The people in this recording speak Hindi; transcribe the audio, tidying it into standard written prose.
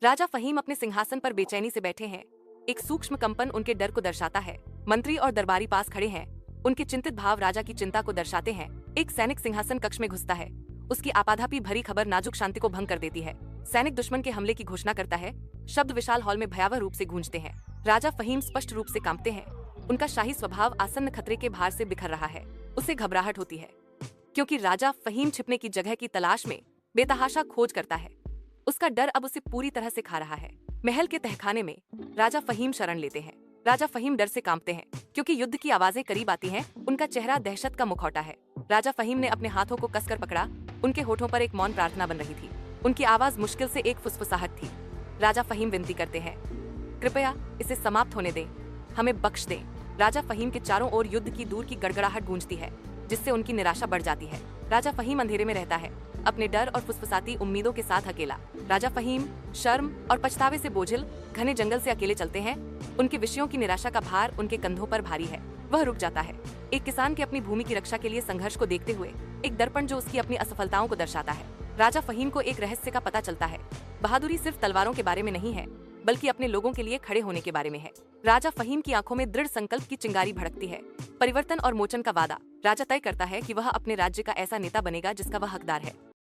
राजा फहीम अपने सिंहासन पर बेचैनी से बैठे हैं। एक सूक्ष्म कंपन उनके डर को दर्शाता है। मंत्री और दरबारी पास खड़े हैं। उनके चिंतित भाव राजा की चिंता को दर्शाते हैं। एक सैनिक सिंहासन कक्ष में घुसता है। उसकी आपाधापी भरी खबर नाजुक शांति को भंग कर देती है। सैनिक दुश्मन के हमले की घोषणा करता है। शब्द विशाल हॉल में भयावह रूप से गूंजते हैं। राजा फहीम स्पष्ट रूप से कांपते हैं। उनका शाही स्वभाव आसन्न खतरे के भार से बिखर रहा है। उसे घबराहट होती है, क्योंकि राजा फहीम छिपने की जगह की तलाश में बेतहाशा खोज करता है। उसका डर अब उसे पूरी तरह से खा रहा है। महल के तहखाने में राजा फहीम शरण लेते हैं। राजा फहीम डर से कांपते हैं, क्योंकि युद्ध की आवाजें करीब आती हैं। उनका चेहरा दहशत का मुखौटा है। राजा फहीम ने अपने हाथों को कसकर पकड़ा। उनके होठों पर एक मौन प्रार्थना बन रही थी। उनकी आवाज मुश्किल से एक फुसफुसाहट थी। राजा फहीम विनती करते हैं, कृपया इसे समाप्त होने दें, हमें बख्श दें। राजा फहीम के चारों ओर युद्ध की दूर की गड़गड़ाहट गूंजती है, जिससे उनकी निराशा बढ़ जाती है। राजा फहीम अंधेरे में रहता है, अपने डर और फुसफुसाती उम्मीदों के साथ अकेला। राजा फहीम शर्म और पछतावे से बोझिल घने जंगल से अकेले चलते हैं। उनके विषयों की निराशा का भार उनके कंधों पर भारी है। वह रुक जाता है, एक किसान के अपनी भूमि की रक्षा के लिए संघर्ष को देखते हुए, एक दर्पण जो उसकी अपनी असफलताओं को दर्शाता है। राजा फहीम को एक रहस्य का पता चलता है। बहादुरी सिर्फ तलवारों के बारे में नहीं है, बल्कि अपने लोगों के लिए खड़े होने के बारे में है। राजा फहीम की आंखों में दृढ़ संकल्प की चिंगारी भड़कती है। परिवर्तन और मोचन का वादा। राजा तय करता है कि वह अपने राज्य का ऐसा नेता बनेगा जिसका वह हकदार है।